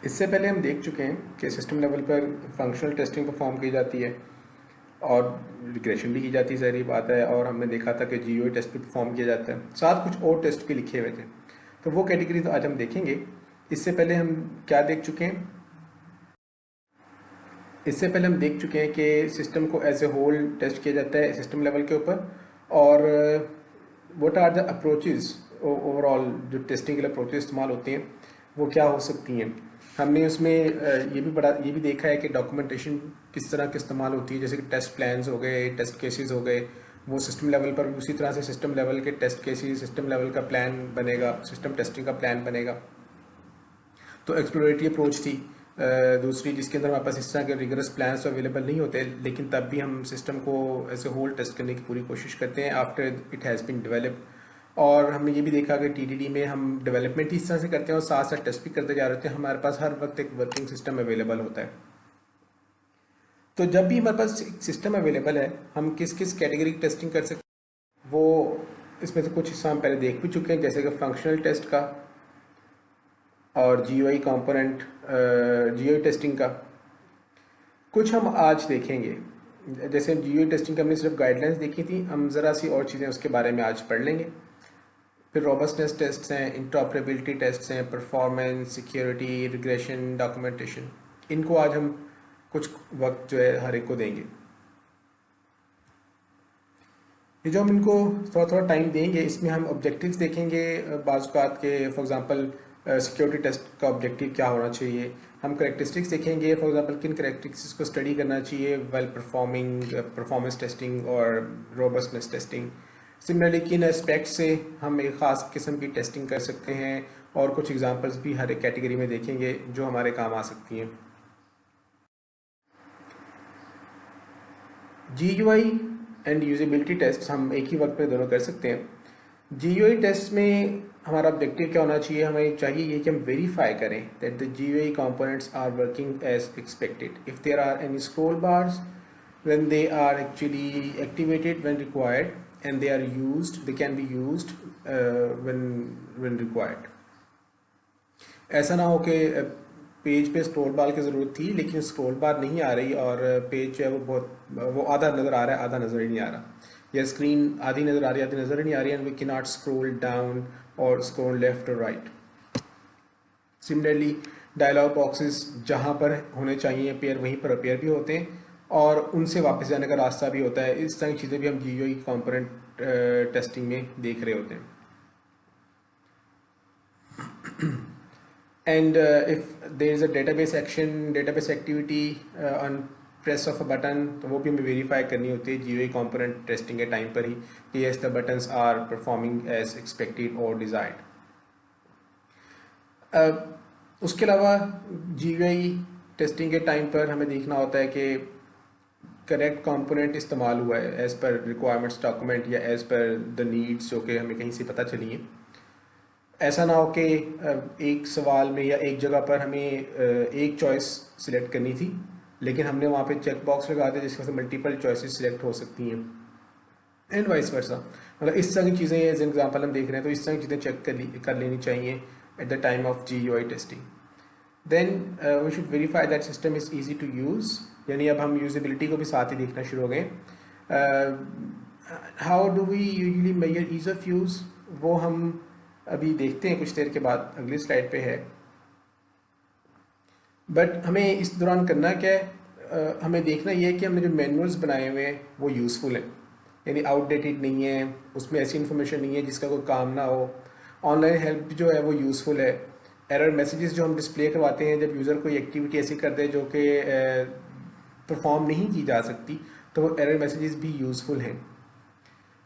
इससे पहले हम देख चुके हैं कि सिस्टम लेवल पर फंक्शनल टेस्टिंग परफॉर्म की जाती है और रिग्रेशन भी की जाती है, सारी बात है। और हमने देखा था कि जीयूआई टेस्ट भी परफॉर्म किया जाता है, साथ कुछ और टेस्ट भी लिखे हुए थे। तो वो कैटेगरीज आज हम देखेंगे। इससे पहले हम क्या देख चुके हैं, इससे पहले हम देख चुके हैं कि सिस्टम को एज ए होल टेस्ट किया जाता है सिस्टम लेवल के ऊपर। और what are the approaches, overall जो टेस्टिंग के लिए अप्रोचेस इस्तेमाल होती हैं वो क्या हो सकती हैं। हमने उसमें ये भी देखा है कि डॉक्यूमेंटेशन किस तरह की इस्तेमाल होती है, जैसे कि टेस्ट प्लान्स हो गए, टेस्ट केसेस हो गए। वो सिस्टम लेवल पर उसी तरह से सिस्टम लेवल के टेस्ट केसेस, सिस्टम लेवल का प्लान बनेगा, सिस्टम टेस्टिंग का प्लान बनेगा। तो एक्सप्लोरेटरी अप्रोच थी दूसरी, जिसके अंदर हमारे पास इस तरह के रिगरस प्लान्स तो अवेलेबल नहीं होते, लेकिन तब भी हम सिस्टम को एज ए होल टेस्ट करने की पूरी कोशिश करते हैं after it has been developed. और हमने ये भी देखा कि टीडीडी में हम डेवलपमेंट ही इस तरह से करते हैं और साथ साथ टेस्ट भी करते जा रहे हैं। हमारे पास हर वक्त एक वर्किंग सिस्टम अवेलेबल होता है। तो जब भी हमारे पास एक सिस्टम अवेलेबल है, हम किस किस कैटेगरी की टेस्टिंग कर सकते हैं वो इसमें से कुछ हिस्सा हम पहले देख भी चुके हैं, जैसे कि फंक्शनल टेस्ट का और जीयूआई कंपोनेंट, जीयूआई टेस्टिंग का। कुछ हम आज देखेंगे, जैसे जीयूआई टेस्टिंग की हमने सिर्फ गाइडलाइंस देखी थी, हम ज़रा सी और चीज़ें उसके बारे में आज पढ़ लेंगे। फिर रोबस्टनेस टेस्ट हैं, इंटरऑपरेबिलिटी टेस्ट हैं, परफॉर्मेंस, सिक्योरिटी, रिग्रेशन, डॉक्यूमेंटेशन। इनको आज हम कुछ वक्त जो है हर एक को देंगे। ये जो हम इनको थोड़ा थोड़ा टाइम देंगे, इसमें हम ऑब्जेक्टिव्स देखेंगे बाज़ात के। फॉर एग्जांपल सिक्योरिटी टेस्ट का ऑब्जेक्टिव क्या होना चाहिए। हम करेक्टरिस्टिक्स देखेंगे, फॉर एग्जांपल किन करेक्टरिस्टिक्स को स्टडी करना चाहिए वेल परफॉर्मिंग परफॉर्मेंस टेस्टिंग और रोबस्टनेस टेस्टिंग। सिमिलरली किन एस्पेक्ट से हम एक ख़ास किस्म की टेस्टिंग कर सकते हैं, और कुछ एग्जांपल्स भी हर एक कैटेगरी में देखेंगे जो हमारे काम आ सकती हैं। जीयूआई एंड यूजेबिलिटी टेस्ट हम एक ही वक्त में दोनों कर सकते हैं। जीयूआई टेस्ट में हमारा ऑब्जेक्टिव क्या होना चाहिए, हमें चाहिए ये कि हम वेरीफाई करें that the GUI components are working as expected. If there are any scroll bars when they are actually activated when required, and they can be used when required। ऐसा ना हो कि पेज पे स्क्रॉल बार की ज़रूरत थी लेकिन स्क्रॉल बार नहीं आ रही और पेज जो है वो आधा नज़र आ रहा है, आधा नज़र ही नहीं आ रहा, या स्क्रीन आधी नज़र आ रही है, आधी नज़र ही नहीं आ रही है, and we can not scroll down और स्क्रॉल लेफ्ट और राइट। सिमिलरली डायलॉग बॉक्सेस जहाँ पर होने चाहिए अपेयर वहीं पर अपेयर भी होते हैं, और उनसे वापस जाने का रास्ता भी होता है। इस तरह की चीज़ें भी हम जीयूआई कंपोनेंट टेस्टिंग में देख रहे होते हैं। And if there is a database action, database activity on press of a button, तो वो भी हमें वेरीफाई करनी होती है जीयूआई कंपोनेंट टेस्टिंग के टाइम पर ही कि yes the buttons are performing as expected or desired। उसके अलावा जीयूआई टेस्टिंग के टाइम पर हमें देखना होता है कि करेक्ट कंपोनेंट इस्तेमाल हुआ है एज़ पर रिक्वायरमेंट्स डॉक्यूमेंट या एज़ पर द नीड्स जो कि हमें कहीं से पता चली हैं। ऐसा ना हो कि एक सवाल में या एक जगह पर हमें एक चॉइस सिलेक्ट करनी थी लेकिन हमने वहाँ पे चेक बॉक्स लगा दिया जिसमें से मल्टीपल चॉइसेस सिलेक्ट हो सकती हैं, एंड वाइस वर्सा। मतलब इस तरह की चीज़ें एज एग्जाम्पल हम देख रहे हैं, तो इस तरह की चीज़ें चेक कर लेनी चाहिए at the time of GUI testing. Then we should verify that system is easy to use, यानी अब हम यूजेबिलिटी को भी साथ ही देखना शुरू हो गए। How do we usually measure ease of use, वो हम अभी देखते हैं कुछ देर के बाद, अगली स्लाइड पे है। बट हमें इस दौरान करना क्या है, हमें देखना ये है कि हमने जो मैनुअल्स बनाए हुए हैं वो यूज़फुल हैं, यानी आउटडेटेड नहीं है, उसमें ऐसी इन्फॉर्मेशन नहीं है जिसका कोई काम ना हो। ऑनलाइन हेल्प जो है वो यूज़फुल है। एरर मैसेजेस जो हम डिस्प्ले करवाते हैं जब यूज़र कोई एक्टिविटी ऐसी कर दे जो कि परफॉर्म नहीं की जा सकती, तो वो एरर मैसेजेस भी यूज़फुल हैं।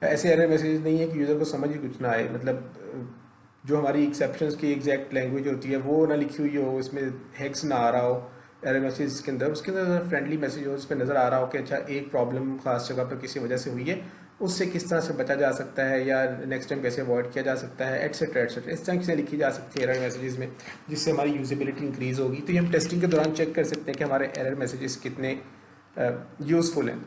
ऐसे एरर मैसेजेस नहीं है कि यूज़र को समझ ही कुछ ना आए, मतलब जो हमारी एक्सेप्शंस की एग्जैक्ट लैंग्वेज होती है वो ना लिखी हुई हो, इसमें हेक्स ना आ रहा हो एरर मैसेज के अंदर, उसके अंदर फ्रेंडली मैसेज हो जिसमें नज़र आ रहा हो कि अच्छा एक प्रॉब्लम खास जगह पर किसी वजह से हुई है, उससे किस तरह से बचा जा सकता है या नेक्स्ट टाइम कैसे अवॉइड किया जा सकता है, एटसेट्रा एटसेट्रा। इस तरह से लिखी जा सकती है एरर मैसेजेस में, जिससे हमारी यूजेबिलिटी इंक्रीज़ होगी। तो ये हम टेस्टिंग के दौरान चेक कर सकते हैं कि हमारे एरर मैसेजेस कितने यूज़फुल हैं।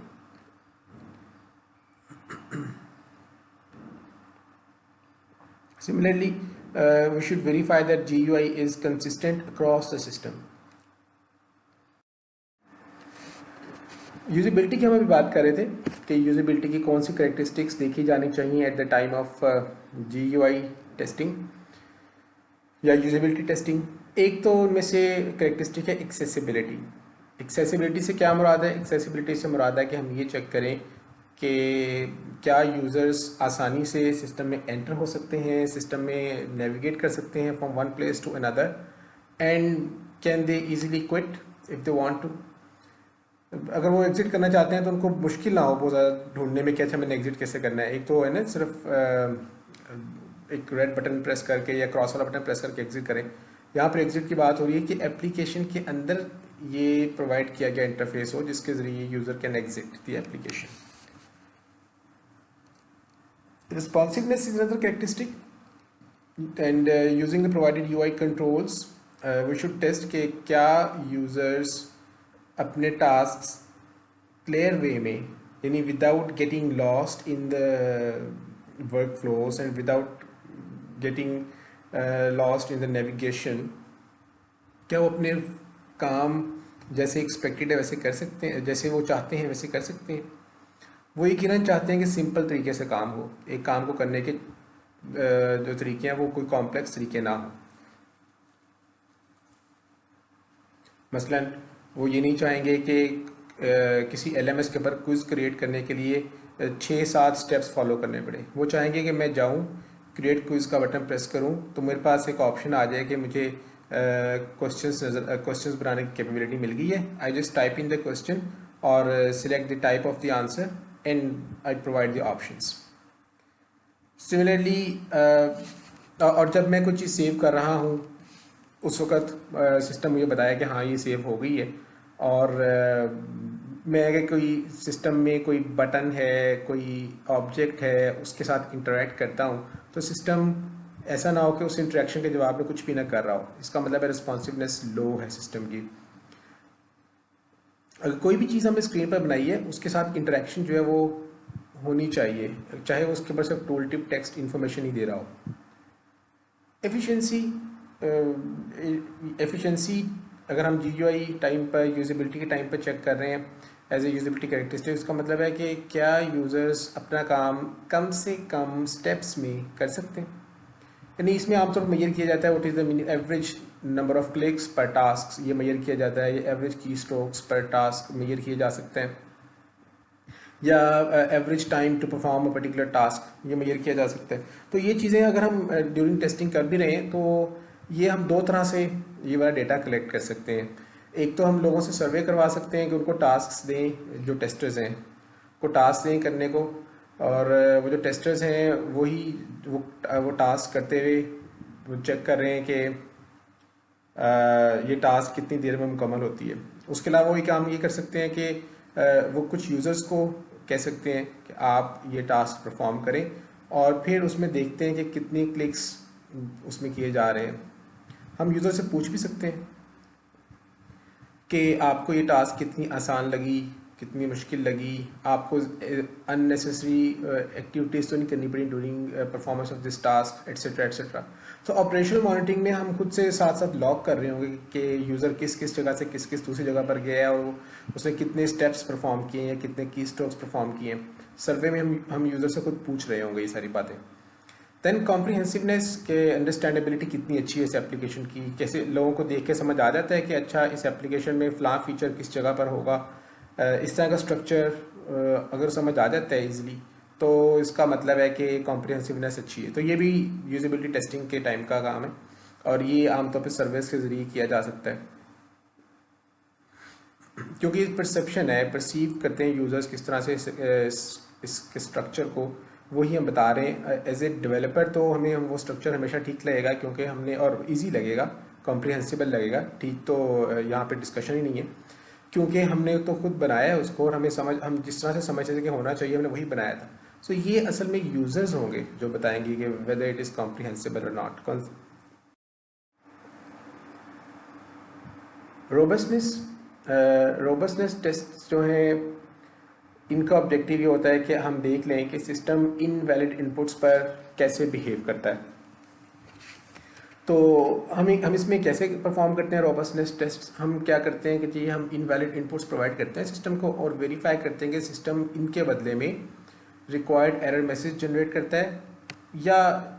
Similarly we should verify that GUI is consistent across the system. Usability की हम अभी बात कर रहे थे कि यूजिबिलिटी की कौन सी करेक्टरिस्टिक्स देखी जानी चाहिए at the time of GUI testing या यूजिबिलिटी टेस्टिंग. एक तो उनमें से करेक्टरिस्टिक है एक्सेसिबिलिटी. एक्सेसिबिलिटी से क्या मुराद है? एक्सेसिबिलिटी से मुराद है कि हम ये चेक करें कि क्या यूज़र्स आसानी से सिस्टम में एंटर हो सकते हैं, सिस्टम में नेविगेट कर सकते हैं from one place to another, and can they easily quit if they want to. अगर वो एग्जिट करना चाहते हैं तो उनको मुश्किल ना हो बहुत ज़्यादा ढूंढने में कि अच्छा मैंने एग्जिट कैसे करना है. एक तो है ना सिर्फ एक रेड बटन प्रेस करके या क्रॉस वाला बटन प्रेस करके एग्जिट करें. यहाँ पर एग्जिट की बात हो रही है कि एप्लीकेशन के अंदर ये प्रोवाइड किया गया इंटरफेस हो जिसके ज़रिए user can exit the application. Responsiveness is another characteristic, and using the provided UI controls we should test कि क्या users अपने tasks clear way में, यानी without getting lost in the workflows and without getting lost in the navigation, क्या वो अपने काम जैसे एक्सपेक्टेड है वैसे कर सकते हैं, जैसे वो चाहते हैं वैसे कर सकते हैं. वो यकीनन चाहते हैं कि सिंपल तरीके से काम हो, एक काम को करने के जो तरीके हैं वो कोई कॉम्प्लेक्स तरीके ना हो. मसलन वो ये नहीं चाहेंगे कि किसी LMS के ऊपर क्विज़ क्रिएट करने के लिए 6-7 स्टेप्स फॉलो करने पड़े. वो चाहेंगे कि मैं जाऊं, क्रिएट क्विज़ का बटन प्रेस करूं तो मेरे पास एक ऑप्शन आ जाए कि मुझे क्वेश्चंस बनाने की कैपेबिलिटी मिल गई है. I just type in the question और select the type of the answer and I provide the options. Similarly और जब मैं कुछ चीज़ सेव कर रहा हूँ उस वक़्त सिस्टम मुझे बताया कि हाँ ये सेव हो गई है, और मैं अगर कोई सिस्टम में कोई बटन है, कोई ऑब्जेक्ट है, उसके साथ इंटरेक्ट करता हूँ तो सिस्टम ऐसा ना हो कि उस इंटरेक्शन के जवाब में कुछ भी ना कर रहा हो. इसका मतलब है रिस्पॉन्सिवनेस लो है सिस्टम की. अगर कोई भी चीज़ हमने स्क्रीन पर बनाई है उसके साथ इंटरेक्शन जो है वो होनी चाहिए, चाहे वो उसके ऊपर सिर्फ टूल टिप टेक्स्ट इन्फॉर्मेशन ही दे रहा हो. एफिशिएंसी अगर हम GUI टाइम पर, यूजिबिलिटी के टाइम पर चेक कर रहे हैं एज ए यूजिबिलिटी कैरेक्टरिस्टिक, उसका मतलब है कि क्या यूज़र्स अपना काम कम से कम स्टेप्स में कर सकते हैं. यानी इसमें आमतौर पर मेजर किया जाता है what is the average number of clicks पर टास्क, ये मेजर किया जाता है. ये एवरेज की स्ट्रोक्स पर टास्क मेजर किए जा सकते हैं, या average time to perform a particular task ये मेजर किया जा सकता है. तो ये चीज़ें अगर हम ड्यूरिंग टेस्टिंग कर भी रहे हैं तो ये हम दो तरह से ये वाला डेटा कलेक्ट कर सकते हैं. एक तो हम लोगों से सर्वे करवा सकते हैं कि उनको टास्क दें, जो टेस्टर्स हैं को टास्क दें करने को, और वो जो टेस्टर्स हैं वही वो टास्क करते हुए वो चेक कर रहे हैं कि ये टास्क कितनी देर में मुकम्मल होती है. उसके अलावा वही काम ये कर सकते हैं कि वो कुछ यूज़र्स को कह सकते हैं कि आप ये टास्क परफॉर्म करें, और फिर उसमें देखते हैं कि कितनी क्लिक्स उसमें किए जा रहे हैं. हम यूज़र से पूछ भी सकते हैं कि आपको ये टास्क कितनी आसान लगी, कितनी मुश्किल लगी, आपको अननेसेसरी एक्टिविटीज़ तो नहीं करनी पड़ी during performance of this task, etcetera etcetera. तो ऑपरेशनल मॉनिटरिंग में हम खुद से साथ साथ लॉग कर रहे होंगे कि यूज़र किस किस जगह से किस किस दूसरी जगह पर गया है और उसने कितने स्टेप्स परफॉर्म किए हैं या कितने की स्ट्रोक्स परफॉर्म किए हैं. सर्वे में हम यूज़र से खुद पूछ रहे होंगे ये सारी बातें. देन कॉम्प्रिहेंसिवनेस के अंडरस्टैंडेबिलिटी कितनी अच्छी है इस एप्लीकेशन की, कैसे लोगों को देख के समझ आ जाता है कि अच्छा इस एप्लीकेशन में फ़लाँ फीचर किस जगह पर होगा. इस तरह का स्ट्रक्चर अगर समझ आ जाता है ईजिली तो इसका मतलब है कि कॉम्प्रिहेंसिवनेस अच्छी है. तो ये भी यूजिबिलिटी टेस्टिंग के टाइम का काम है, और ये आमतौर पर सर्विस के ज़रिए किया जा सकता है, क्योंकि परसेप्शन है, परसीव करते हैं यूज़र्स किस तरह से इसके स्ट्रक्चर को, वही हम बता रहे हैं. एज ए डेवलपर तो हमें वो स्ट्रक्चर हमेशा ठीक लगेगा क्योंकि हमने, और इजी लगेगा, कॉम्प्रिहेंसिबल लगेगा. ठीक तो यहाँ पे डिस्कशन ही नहीं है क्योंकि हमने तो खुद बनाया है उसको, और हम जिस तरह से समझते थे कि होना चाहिए हमने वही बनाया था. सो ये असल में यूज़र्स होंगे जो बताएंगे कि वेदर इट इज़ कॉम्प्रिहेंसिबल और नॉट. रोबस्टनेस टेस्ट जो है इनका ऑब्जेक्टिव ये होता है कि हम देख लें कि सिस्टम इनवैलिड इनपुट्स पर कैसे बिहेव करता है. तो हम इसमें कैसे परफॉर्म करते हैं रोबस्टनेस टेस्ट? हम क्या करते हैं कि जी हम इनवैलिड इनपुट्स प्रोवाइड करते हैं सिस्टम को और वेरीफाई करते हैं कि सिस्टम इनके बदले में रिक्वायर्ड एरर मैसेज जनरेट करता है या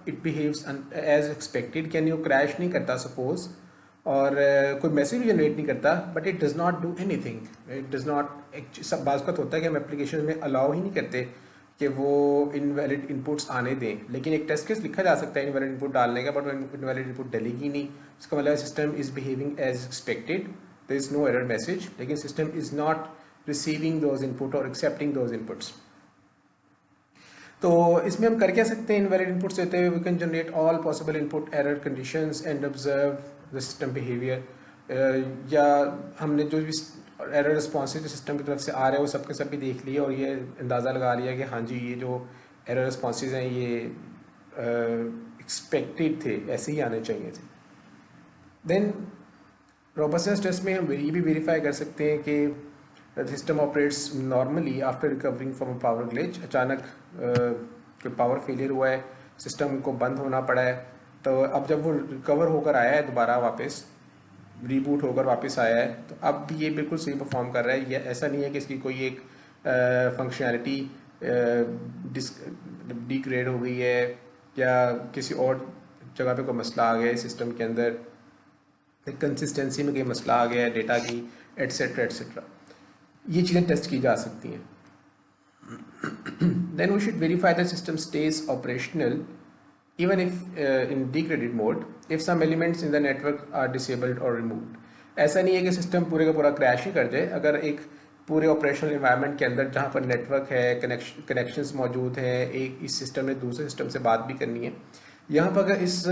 इट बिहेव्स एज एक्सपेक्टेड, यानी वो क्रैश नहीं करता सपोज, और कोई मैसेज भी जनरेट नहीं करता, but it does not do anything, it does not. सब बात होता है कि हम एप्लीकेशन में अलाउ ही नहीं करते कि वो इनवैलिड इनपुट्स आने दें, लेकिन एक टेस्ट केस लिखा जा सकता है इनवैलिड इनपुट डालने का, बट वो इनवैलिड इनपुट डलेगी नहीं। इसका मतलब system is behaving as expected, there is no error message, लेकिन system is not receiving those input और एक्सेप्टिंग दोज इनपुट्स। तो इसमें हम कर क्या सकते हैं? इनवैलिड इनपुट्स देते हुए we can generate all possible input error conditions and observe the system behaviour. या हमने जो भी एरर रिस्पॉन्सेज जो सिस्टम की तरफ से आ रहे हैं वो सबके सब भी देख लिए और ये अंदाज़ा लगा लिया कि हाँ जी ये जो एरर रिस्पॉन्सेज हैं ये एक्सपेक्टेड थे, ऐसे ही आने चाहिए थे। देन रोबस्टनेस टेस्ट में हम ये भी वेरीफाई कर सकते हैं कि system operates normally after recovering from a power glitch. अचानक कोई पावर फेलियर हुआ है, सिस्टम को बंद होना पड़ा है, तो अब जब वो रिकवर होकर आया है दोबारा वापस रीबूट होकर वापस आया है, तो अब भी ये बिल्कुल सही परफॉर्म कर रहा है। ये ऐसा नहीं है कि इसकी कोई एक फंक्शनैलिटी डिग्रेड हो गई है या किसी और जगह पे कोई मसला आ गया है सिस्टम के अंदर, कंसिस्टेंसी में कोई मसला आ गया है डेटा की, एट्सेट्रा एट्सेट्रा। ये चीज़ें टेस्ट की जा सकती हैं। Then we should verify the system stays operational even if in degraded mode if some elements in the network are disabled or removed. ऐसा नहीं है कि सिस्टम पूरे का पूरा क्रैश ही कर जाए। अगर एक पूरे ऑपरेशनल इन्वायरमेंट के अंदर जहाँ पर नेटवर्क है, कनेक्शंस मौजूद हैं, एक इस सिस्टम ने दूसरे सिस्टम से बात भी करनी है, यहाँ पर अगर इस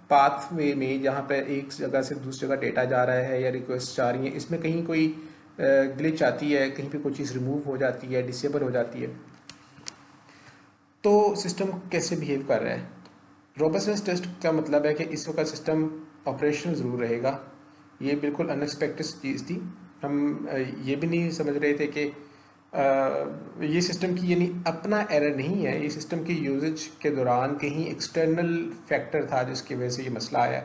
पाथ वे में जहाँ पर एक जगह से दूसरी जगह डेटा जा रहा है या रिक्वेस्ट जा रही है, इसमें कहीं कोई ग्लिच आती है, कहीं पे कोई चीज़ रिमूव हो जाती है, डिसेबल हो जाती है, तो सिस्टम कैसे बिहेव कर रहा है? रोबस्टनेस टेस्ट का मतलब है कि इस वक्त सिस्टम ऑपरेशनल ज़रूर रहेगा। ये बिल्कुल अनएक्सपेक्टेड चीज़ थी। हम ये भी नहीं समझ रहे थे कि ये सिस्टम की यानी अपना एरर नहीं है, ये सिस्टम की यूजेज के दौरान कहीं एक्सटर्नल फैक्टर था जिसकी वजह से ये मसला आया।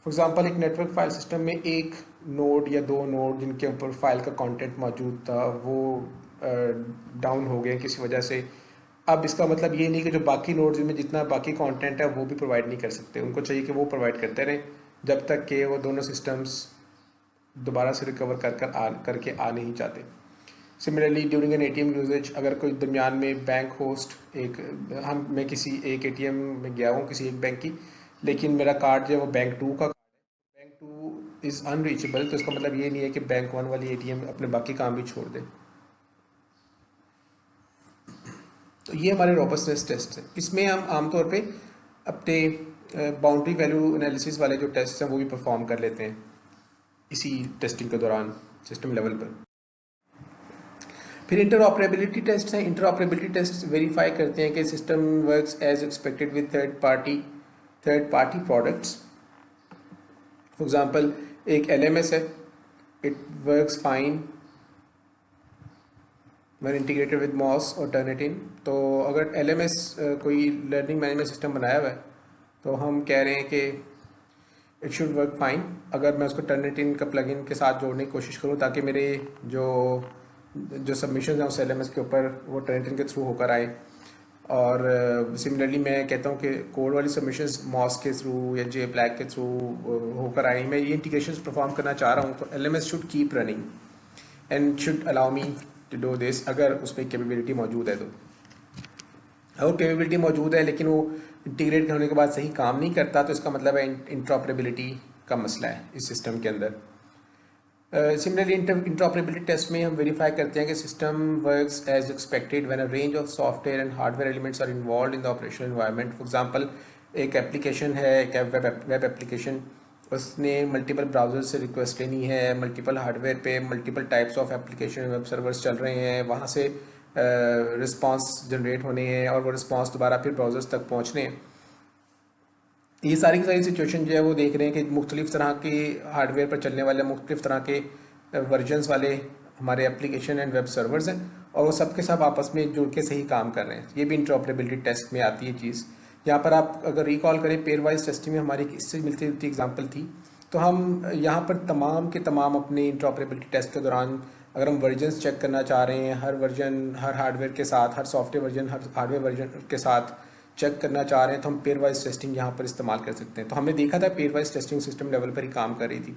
फॉर एग्जांपल एक नेटवर्क फाइल सिस्टम में एक नोड या दो नोड जिनके ऊपर फाइल का कंटेंट मौजूद था वो डाउन हो गए किसी वजह से। अब इसका मतलब ये नहीं कि जो बाकी नोड्स में जितना बाकी कंटेंट है वो भी प्रोवाइड नहीं कर सकते, उनको चाहिए कि वो प्रोवाइड करते रहें जब तक कि वो दोनों सिस्टम्स दोबारा से रिकवर करके आ नहीं चाहते। Similarly during an ATM usage, अगर कोई दरमियान में बैंक होस्ट मैं किसी एक एटीएम में गया हूँ किसी एक बैंक की, लेकिन मेरा कार्ड जो है वो बैंक 2 का, बैंक 2 इज़ अनरीचेबल, तो इसका मतलब ये नहीं है कि बैंक 1 वाली एटीएम अपने बाकी काम भी छोड़ दे। तो ये हमारे रोबस्टनेस टेस्ट है। इसमें हम आमतौर पे अपने बाउंड्री वैल्यू एनालिसिस वाले जो टेस्ट हैं वो भी परफॉर्म कर लेते हैं इसी टेस्टिंग के दौरान सिस्टम लेवल पर। फिर इंटरऑपरेबिलिटी टेस्ट हैं। इंटरऑपरेबिलिटी टेस्ट वेरीफाई करते हैं कि system works as expected with third party products. For example एक LMS है, it works fine when integrated with MOS और Turnitin। तो अगर LMS कोई लर्निंग मैनेजमेंट सिस्टम बनाया हुआ है तो हम कह रहे हैं कि इट शुड वर्क फाइन। अगर मैं उसको Turnitin का प्लगइन के साथ जोड़ने की कोशिश करूँ ताकि मेरे जो सबमिशन हैं उस LMS के ऊपर वो Turnitin के थ्रू होकर आए, और सिमिलरली मैं कहता हूँ कि कोड वाली सबमिशंस MOS के थ्रू या JPLAG के थ्रू होकर आए, मैं ये इंटीग्रेशन परफॉर्म करना चाह रहा हूँ, तो LMS should keep running and should allow me to do this अगर उसमें कैपेबिलिटी मौजूद है। तो अगर कैपेबिलिटी मौजूद है लेकिन वो इंटीग्रेट होने के बाद सही काम नहीं करता तो इसका मतलब है इंटरऑपरेबिलिटी का मसला है इस सिस्टम के अंदर। सिमिलरली इंटरऑपरेबिलिटी टेस्ट में हम वेरीफाई करते हैं कि system works as expected when a range of software and hardware elements are involve in the operational environment. For example एक एप्लीकेशन है, एक वेब एप्लीकेशन, उसने मल्टीपल ब्राउज़र से रिक्वेस्ट लेनी है, मल्टीपल हार्डवेयर पे multiple types of application web servers चल रहे हैं, वहाँ से रिस्पांस जनरेट होने हैं और वो रिस्पांस दोबारा फिर ब्राउज़र्स तक पहुँचने हैं। ये सारी की सारी सिचुएशन जो है वो देख रहे हैं कि मुख्तलिफ तरह के हार्डवेयर पर चलने वाले मुख्तलिफ तरह के वर्जन्स वाले हमारे एप्लीकेशन एंड वेब सर्वर्स हैं और वो सब के सब आपस में जुड़ के सही काम कर रहे हैं। ये भी इंटरऑपरेबिलिटी टेस्ट में आती है चीज़ यहाँ पर आप अगर रिकॉल करें पेयर वाइज टेस्टिंग में हमारी इससे मिलती जुलती एग्जांपल थी। तो हम यहाँ पर तमाम के तमाम अपने इंटरऑपरेबिलिटी टेस्ट के दौरान अगर हम वर्जन्स चेक करना चाह रहे हैं, हर वर्जन हर हार्डवेयर के साथ, हर सॉफ्टवेयर वर्जन हर हार्डवेयर वर्जन के साथ चेक करना चाह रहे हैं, तो हम पेयर वाइज टेस्टिंग यहाँ पर इस्तेमाल कर सकते हैं। तो हमने देखा था pair wise testing system level पर ही काम कर रही थी।